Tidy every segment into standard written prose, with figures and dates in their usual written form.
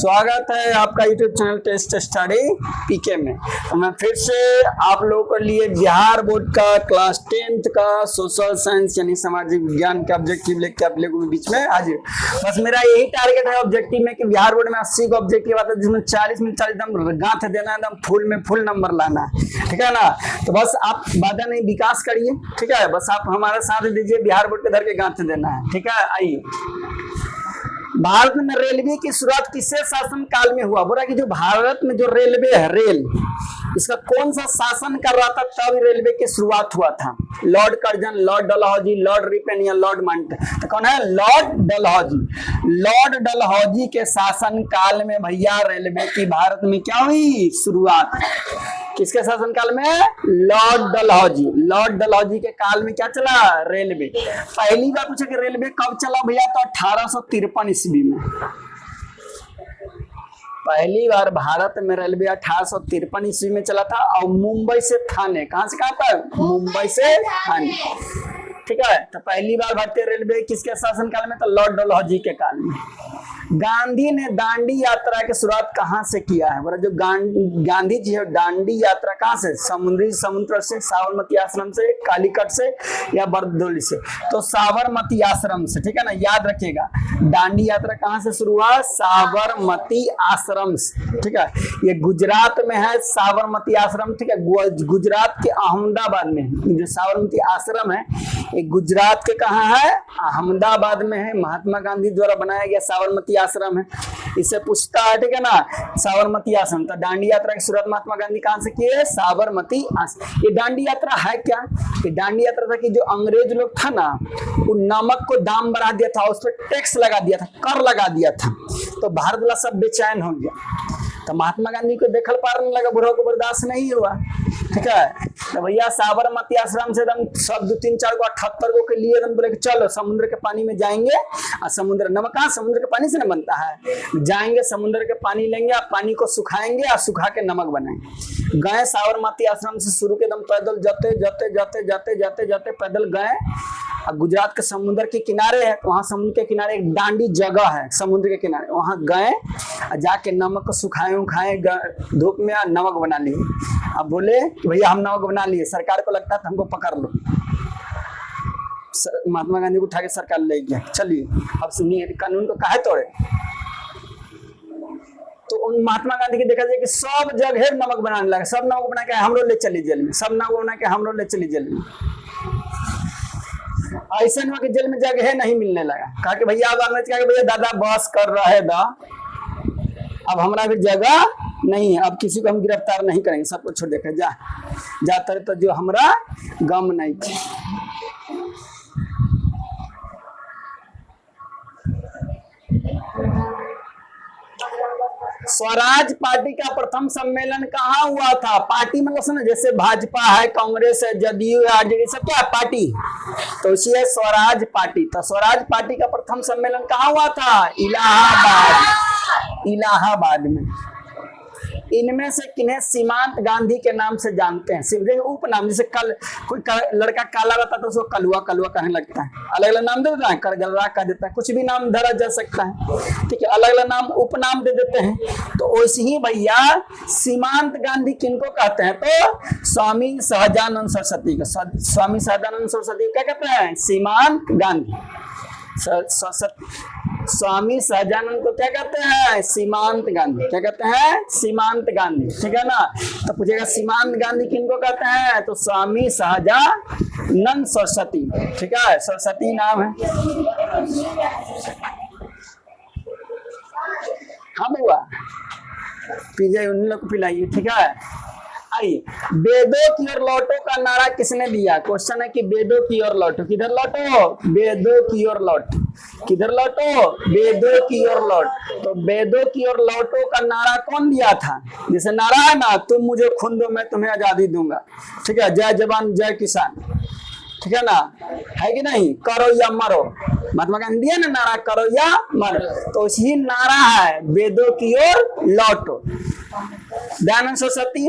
स्वागत है आपका यूट्यूब चैनल टेस्ट स्टडी पीके में। तो मैं फिर से आप लोगों के लिए बिहार बोर्ड का क्लास 10th का सोशल साइंस यानी सामाजिक विज्ञान का ऑब्जेक्टिव लेके आप लोगों के बीच में हाजिर। बस मेरा यही टारगेट है ऑब्जेक्टिव में कि बिहार बोर्ड में 80 का ऑब्जेक्टिव आता है जिसमें 40 में 40 एकदम गांठ देना है, एकदम फुल में फुल नंबर लाना है, ठीक है ना। तो बस आप बाधा नहीं विकास करिए, ठीक है। बस आप हमारा साथ दीजिए, बिहार बोर्ड के धर के गांठ देना है, ठीक है। आइए, भारत में रेलवे की शुरुआत किससे शासन काल में हुआ? बोला कि जो भारत में जो रेलवे है, रेल, इसका कौन सा शासन कर रहा था तब रेलवे की शुरुआत हुआ था? Lord Curzon, Lord Dalhousie, Lord ripen या लॉर्ड माउंट? तो कौन है? लॉर्ड डलहौजी। लॉर्ड डलहौजी के शासन काल में भैया रेलवे की भारत में क्या हुई? शुरुआत। किसके शासन काल में? लॉर्ड डलहौजी। लॉर्ड डलहौजी के काल में क्या चला? रेलवे। पहली बार पूछा कि रेलवे कब चला भैया? तो 1853 ईस्वी में। पहली बार भारत में रेलवे 1853 ईस्वी में चला था और मुंबई से थाने। कहां से कहां तक? मुंबई से थाने, ठीक है। तो पहली बार भारतीय रेलवे किसके शासन काल में? तो लॉर्ड डलहौजी के काल में। गांधी ने दांडी यात्रा की शुरुआत कहां से किया है? बोला जो गांधी जी है दांडी यात्रा कहां से? समुद्र से, साबरमती आश्रम से, कालीकट से या बरदौली से? तो साबरमती आश्रम से, ठीक है ना, याद रखिएगा। दांडी यात्रा कहां से शुरू हुआ? साबरमती आश्रम से, ठीक है। ये गुजरात में है साबरमती आश्रम, ठीक है। गुजरात के अहमदाबाद में जो साबरमती आश्रम है, ये गुजरात के कहां है? अहमदाबाद में है। महात्मा गांधी द्वारा बनाया गया साबरमती आश्रम है। इससे पूछता है, ठीक है ना, साबरमती आश्रम। तो दांडी यात्रा की शुरुआत महात्मा गांधी कहां से की है? साबरमती आश्रम। ये दांडी यात्रा है क्या? ये दांडी यात्रा था कि जो अंग्रेज लोग था ना, वो नमक को दाम बढ़ा दिया था, उस पर टैक्स लगा दिया था, कर लगा दिया था, तो भारत वाला सब बेचैन हो गया। तो महात्मा गांधी को देखल पार नहीं लगा, बुढ़ो को बर्दाश्त नहीं हुआ, ठीक है। तो भैया साबरमती आश्रम से एकदम सब 2 3 4 को 78 को के लिए एकदम बोले कि चलो समुद्र के पानी में जाएंगे और समुद्र नमक कहाँ? समुद्र के पानी से न बनता है। जाएंगे समुद्र के पानी लेंगे और पानी को सुखाएंगे और सुखा के नमक बनाएंगे। गए साबरमती आश्रम से शुरू के एकदम पैदल जाते पैदल गए और गुजरात के समुद्र के किनारे है, वहां समुद्र के किनारे एक दांडी जगह है समुद्र के किनारे, वहां गए और जाके नमक को सुखाए उखाए धूप में नमक बना लिए। अब बोले कि भैया हम नमक बना लिए, सरकार को लगता था हमको पकड़ लो। महात्मा गांधी को उठा के सरकार ले गया, चलिए अब सुनिए कानून को काहे तोड़े। तो उन महात्मा गांधी के देखा जाए कि सब जगह नमक बनाने लगे, सब नमक बना के हमरो ले चली जेल में, सब नमक बना के हमरो ले चली जेल में। ऐसा नहीं कि जेल में जगह नहीं मिलने लगा। कहा कि भैया भैया दादा बस कर रहे दा, अब हमारा भी जगह नहीं है, अब किसी को हम गिरफ्तार नहीं करेंगे, सबको छोड़ देकर जाते तो जो हमारा गम नहीं थी। स्वराज पार्टी का प्रथम सम्मेलन कहाँ हुआ था? पार्टी मतलब सुनो, जैसे भाजपा है, कांग्रेस है, जदयू है, आरजेडी, सब क्या है? पार्टी। तो इसी है स्वराज पार्टी। तो स्वराज पार्टी का प्रथम सम्मेलन कहाँ हुआ था? इलाहाबाद। इलाहाबाद में। इनमें से किन्हें सीमांत गांधी के नाम से जानते हैं? उपनाम, जैसे कल कोई लड़का काला रहता तो उसको कलुआ कलुआ कहने लगता है, अलग अलग नाम दे देता है, करगलरा कह देता है, कुछ भी नाम धरा जा सकता है, ठीक है, अलग अलग नाम उपनाम दे देते हैं। तो वैसे ही भैया सीमांत गांधी किनको कहते हैं? तो स्वामी सहजानंद सरस्वती को। स्वामी सहजानंद सरस्वती क्या कहते हैं? सीमांत गांधी। स्वामी सहजानंद को क्या कहते हैं? सीमांत गांधी। क्या कहते हैं? सीमांत गांधी, ठीक है ना। तो पूछेगा सीमांत गांधी किनको कहते हैं? तो स्वामी सहजानंद सरस्वती, ठीक है, सरस्वती नाम है। हाँ बुआ पीजिए, उन लोग को पिलाइए, ठीक है। आइए, वेदों की ओर लौटो का नारा किसने दिया? क्वेश्चन है कि वेदों की ओर लौटो, किधर लौटो? वेदों की ओर लौटो, किधर लौटो? वेदों की ओर लौट। तो वेदों की ओर लौटो का नारा कौन दिया था? जैसे नारा है ना, तुम मुझे खून दो मैं तुम्हें आजादी दूंगा, ठीक है, जय जवान जय किसान, ठीक है ना, है कि नहीं? करो या मरो, महात्मा गांधी है ना नारा, करो या मरो। तो इसी नारा है वेदों की ओर लौटो। दयानंद सरस्वती,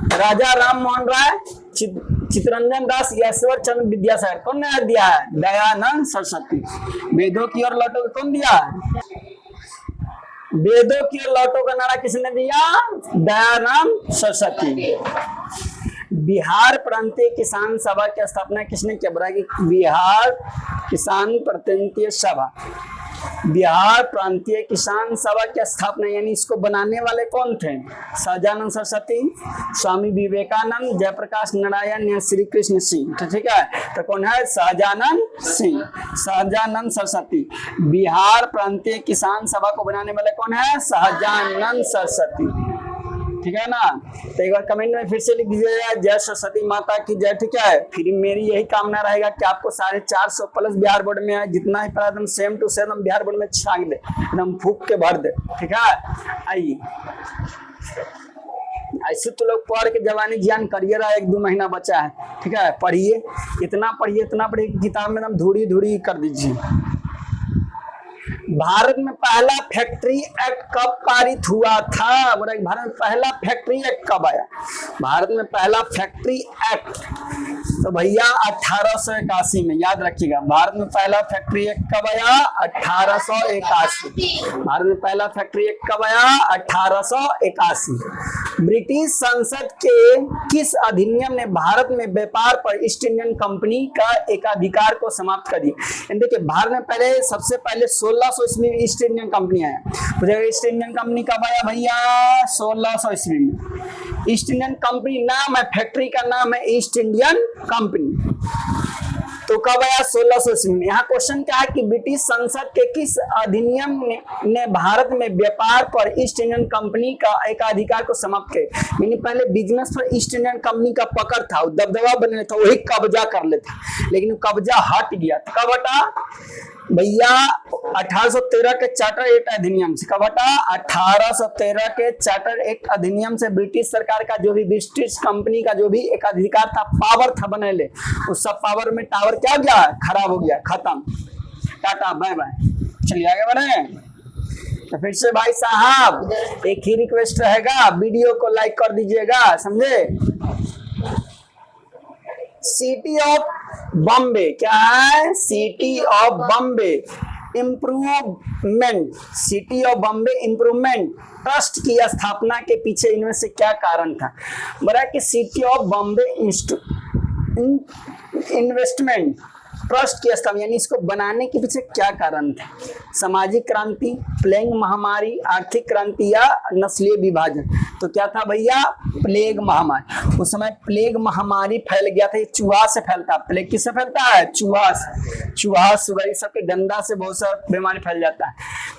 राजा राम मोहन राय, चित्तरंजन दास, ईश्वर चंद्र विद्यासागर, कौन ने दिया है? दयानंद सरस्वती। वेदों की ओर लौटो कौन दिया है? वेदों की और लौटों का नारा किसने दिया? दयानंद सरस्वती। बिहार प्रांतीय किसान सभा की स्थापना किसने किया? बोला कि बिहार किसान प्रांतीय सभा, बिहार प्रांतीय किसान सभा की स्थापना यानी इसको बनाने वाले कौन थे? सहजानंद सरस्वती, स्वामी विवेकानंद, जयप्रकाश नारायण या श्री कृष्ण सिंह। तो ठीक है, तो कौन है? सहजानंद सिंह, सहजानंद सरस्वती। बिहार प्रांतीय किसान सभा को बनाने वाले कौन है? सहजानंद सरस्वती। ठीक है ना? तो एक बार कमेंट में फिर से लिख दीजिएगा जय सरस्वती माता की जय। ठीक है, फिर मेरी यही कामना रहेगा कि आपको 450 प्लस बिहार बोर्ड में है, जितना ही पढ़ा एकदम same to same Bihar board में छांक दे, एकदम फूक के भर दे। ठीक है, आइए ऐसे तो लोग पढ़ के जवानी ज्ञान करिए रहा, 1-2 महीना बचा है। ठीक है, पढ़िए, इतना पढ़िए, इतना पढ़िए, किताब में एकदम धूड़ी धूड़ी कर दीजिए। भारत में पहला फैक्ट्री एक्ट कब पारित हुआ था? बोला भारत में पहला फैक्ट्री एक्ट कब आया? भारत में पहला फैक्ट्री एक्ट तो भैया 1881 में, याद रखिएगा। भारत में पहला फैक्ट्री एक्ट कब आया? 1881। भारत में पहला फैक्ट्री एक्ट कब आया? 1881। ब्रिटिश संसद के किस अधिनियम ने भारत में व्यापार पर ईस्ट इंडियन कंपनी का एकाधिकार को समाप्त कर दिया? देखिए, भारत में पहले सबसे पहले 1600 ईस्वी में ईस्ट इंडियन कंपनी आया। तो ईस्ट इंडियन कंपनी कब आया भैया? 1600 ईस्वी में। ईस्ट इंडियन कंपनी नाम है, फैक्ट्री का नाम है ईस्ट इंडियन कंपनी। तो कब आया? 1600 ईस्वी में। यहाँ क्वेश्चन क्या है कि ब्रिटिश संसद के किस अधिनियम ने भारत में व्यापार पर ईस्ट इंडियन कंपनी का एकाधिकार को समाप्त किया? यानी पहले बिजनेस पर ईस्ट इंडियन कंपनी का पकड़ था, दबदबा बने था, वही कब्जा कर लेता, लेकिन कब्जा हट गया। कब हटा भैया? 1813 के चार्टर एक्ट अधिनियम से। कब हटा? 1813 के चार्टर एक्ट अधिनियम से ब्रिटिश सरकार का जो भी ब्रिटिश कंपनी का जो भी एक अधिकार था, पावर था बने ले, उस सब पावर में टावर क्या हो गया? खराब हो गया, खत्म, टाटा बाय बाय, चलिए आगे बढ़े। तो फिर से भाई साहब एक ही रिक्वेस्ट रहेगा, वीडियो को लाइक कर दीजिएगा, समझे? सिटी ऑफ बॉम्बे क्या है? City of Bombay improvement, city of Bombay improvement trust की स्थापना के पीछे इनमें से क्या कारण था? बोला कि city of Bombay investment trust की स्थापना यानी इसको बनाने के पीछे क्या कारण था? सामाजिक क्रांति, प्लेग महामारी, आर्थिक क्रांति या नस्लीय विभाजन? तो क्या था भैया? प्लेग महामारी। उस समय प्लेग महामारी फैल गया था, ये चूहा से फैलता। प्लेग किससे फैलता है? चूहा से। चूहा, सुगर, सब के गंदा से बहुत सारा बीमारी फैल जाता है।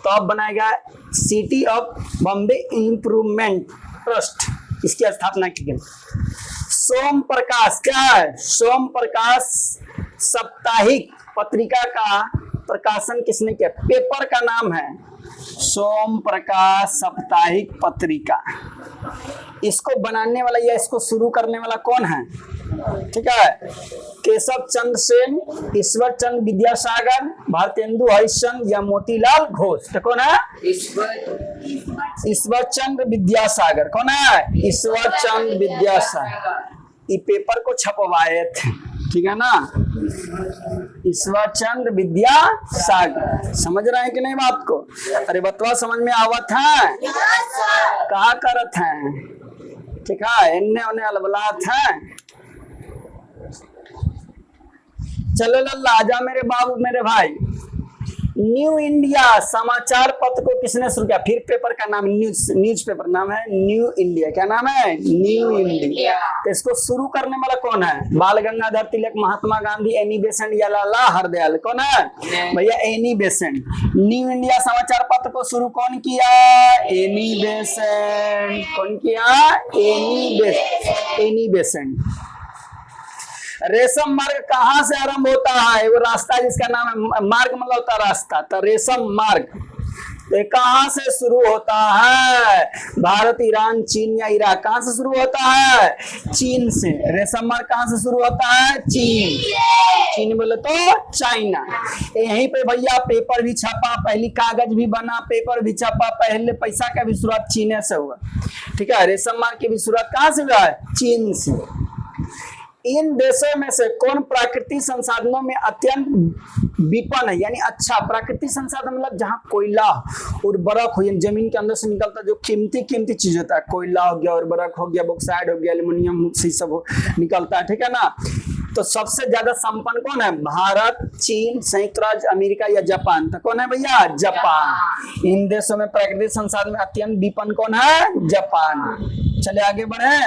तो अब बनाएगा city of Bombay improvement trust, इसकी स्थापना की गई। सोम प्रकाश क्या है? सोम प्रकाश साप्ताहिक पत्रिका का प्रकाशन किसने किया? पेपर का नाम है सोम प्रकाश साप्ताहिक पत्रिका। इसको बनाने वाला या इसको शुरू करने वाला कौन है? ठीक है, केशव चंद्र सेन, ईश्वर चंद्र विद्यासागर, भारतेंदु हरिश्चंद्र या मोतीलाल घोष? तो कौन है? ईश्वर चंद्र विद्यासागर। कौन है? ईश्वर चंद्र विद्यासागर। ये पेपर को छपवाए थे, ठीक है ना? ईश्वर चंद्र विद्यासागर। समझ रहे हैं कि नहीं बात को? अरे बतवा समझ में आवत है? कहा करत हैं? ठीक है, इन्ने उन्हें अलबलात हैं। चलो लल्ला आजा मेरे बाबू, मेरे भाई। न्यू इंडिया समाचार पत्र को किसने शुरू किया? फिर पेपर का नाम न्यूज पेपर नाम है न्यू इंडिया। क्या नाम है? New India. तो इसको शुरू करने वाला कौन है? बाल गंगाधर तिलक, महात्मा गांधी, एनी बेसेंट या लाला हरदयाल? कौन है भैया? Annie Besant. न्यू इंडिया समाचार पत्र को शुरू कौन किया? Annie Besant. कौन किया? Annie Besant. रेशम मार्ग कहाँ से आरंभ होता है? वो रास्ता जिसका नाम है मार्ग, मतलब होता रास्ता, तो रेशम मार्ग कहाँ से शुरू होता है? भारत, ईरान, चीन या इराक? कहाँ से शुरू होता है? चीन से। रेशम मार्ग कहाँ से शुरू होता है? चीन। चीन बोले तो चाइना। यहीं पे भैया पेपर भी छपा, पहली कागज भी बना, पेपर भी छपा, पहले पैसा का भी शुरुआत चीन से हुआ। ठीक है, रेशम मार्ग की भी शुरुआत कहाँ से हुआ है? चीन से। इन देशों में से कौन प्राकृतिक संसाधनों में अत्यंत विपन्न है यानी अच्छा। प्राकृतिक संसाधन मतलब जहाँ कोयला, उर्वरक हो, यानी जमीन के अंदर से निकलता जो कीमती चीज होता है, कोयला हो गया, उर्वरक हो गया, बॉक्साइड हो गया, एल्युमिनियम से सब निकलता है, ठीक है ना। तो सबसे ज्यादा संपन्न कौन है? भारत, चीन, संयुक्त राज्य अमेरिका या जापान। तो कौन है भैया? जापान। इन देशों में प्राकृतिक संसाधन में अत्यंत विपन्न कौन है? जापान। चले आगे बढ़े।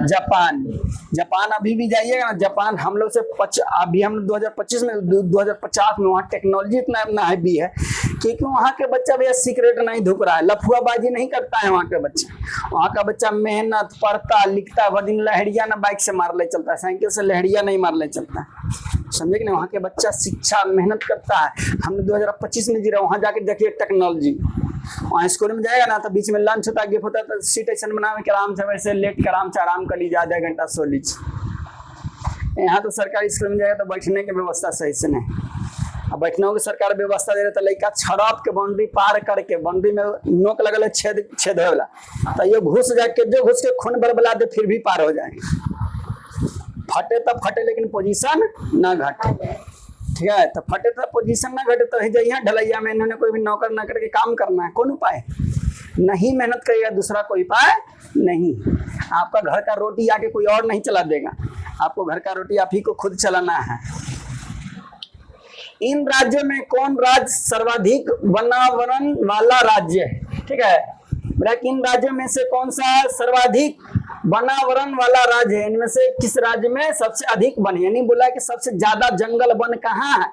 जापान अभी भी जाइएगा ना, जापान हम लोग से अभी हम 2025 में 2050 में वहाँ टेक्नोलॉजी इतना हैवी है क्योंकि वहाँ के बच्चा भैया सिगरेट नहीं धुक रहा है, लफुआबाजी नहीं करता है वहाँ के बच्चा। वहाँ का बच्चा मेहनत पढ़ता लिखता है, वह दिन लहरिया ना बाइक से मार ले चलता है, साइकिल से लहरिया नहीं मार ले चलता है, समझे कि नहीं। वहाँ के बच्चा शिक्षा मेहनत करता है। हमने 2025 में जी रहा, वहाँ जाके देखिए टेक्नोलॉजी। वहाँ स्कूल में जाएगा ना तो बीच में लंच होता है, गिफ्ट होता है, तो सीट ऐसा बना के आराम से वैसे लेट कर आराम कर लीजिए, आधा घंटा सो लीजिए। यहाँ तो सरकारी स्कूल में जाएगा तो बैठने की व्यवस्था सही से नहीं। अब बैठने की सरकार व्यवस्था दे रहे तो लड़का छड़प के बाउंड्री पार करके, बाउंड्री में नोक लगल छेद होला तो ये घुस जाके जो घुस के खून बरबला दे फिर भी पार हो जाए। फटे तब फटे लेकिन पोजीशन ना घटे, ठीक है। तो फटे तब पोजीशन ना घटे तो यहाँ ढलैया में इन्होंने कोई भी नौकर ना करके काम करना है, कौन उपाय? नहीं मेहनत करेगा दूसरा कोई उपाय नहीं। आपका घर का रोटी आके कोई और नहीं चला देगा, आपको घर का रोटी आप ही को खुद चलाना है। इन राज्यों में कौन राज्य सर्वाधिक वनावरण वाला राज्य है? ठीक है, इन राज्यों में से कौन सा सर्वाधिक वनावरण वाला राज्य है? इनमें से किस राज्य में सबसे अधिक वन? यानी बोला कि सबसे ज्यादा जंगल वन कहाँ है?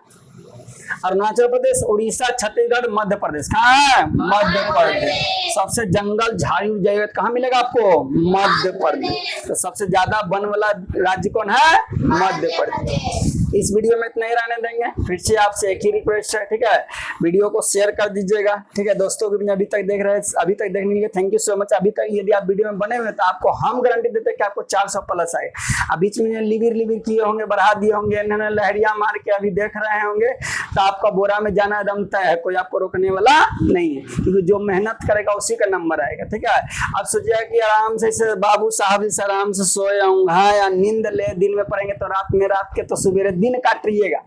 अरुणाचल प्रदेश, उड़ीसा, छत्तीसगढ़, मध्य प्रदेश। कहाँ है? मध्य प्रदेश। सबसे जंगल झाड़ी जैविक कहाँ मिलेगा आपको? मध्य प्रदेश। तो सबसे ज्यादा वन वाला राज्य कौन है? मध्य प्रदेश। इस वीडियो में इतना ही रहने देंगे। फिर से आपसे एक ही रिक्वेस्ट है, ठीक है, वीडियो को शेयर कर दीजिएगा, ठीक है। दोस्तों भी अभी तक देख रहे हैं, अभी तक देखने के लिए थैंक यू सो मच। अभी तक यदि आप वीडियो में बने हुए तो आपको हम गारंटी देते हैं कि आपको 400 प्लस आए। अब बीच में लिविर किए होंगे, बढ़ा दिए होंगे, इन्होंने लहरिया मार के अभी देख रहे होंगे तो आपका बोरा में जाना दम तय है, कोई आपको रोकने वाला नहीं है, क्योंकि जो मेहनत करेगा उसी का नंबर आएगा, ठीक है। अब सोचिए कि आराम से बाबू साहब जैसे आराम से सोए होंगे या नींद ले, दिन में पढ़ेंगे तो रात के तो सुबह दिन काट रहिएगा,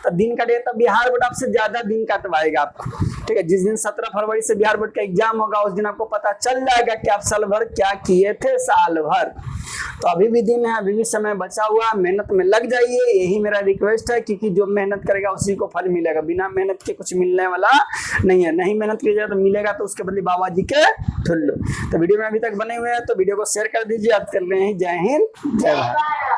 तो दिन काटिएगा तो बिहार बोर्ड आपसे ज्यादा दिन काटवाएगा आपको, ठीक है। जिस दिन 17 फरवरी से बिहार बोर्ड का एग्जाम होगा उस दिन आपको पता चल जाएगा कि आप साल भर क्या किए थे साल भर। तो अभी भी दिन है, अभी भी समय बचा हुआ, मेहनत में लग जाइए, यही मेरा रिक्वेस्ट है, क्योंकि जो मेहनत करेगा उसी को फल मिलेगा, बिना मेहनत के कुछ मिलने वाला नहीं है। नहीं मेहनत कीजिएगा तो मिलेगा तो उसके बदले बाबा जी के ठुल्लू। तो वीडियो में अभी तक बने हुए हैं तो वीडियो को शेयर कर दीजिए। आप कर रहे हैं। जय हिंद, जय भारत।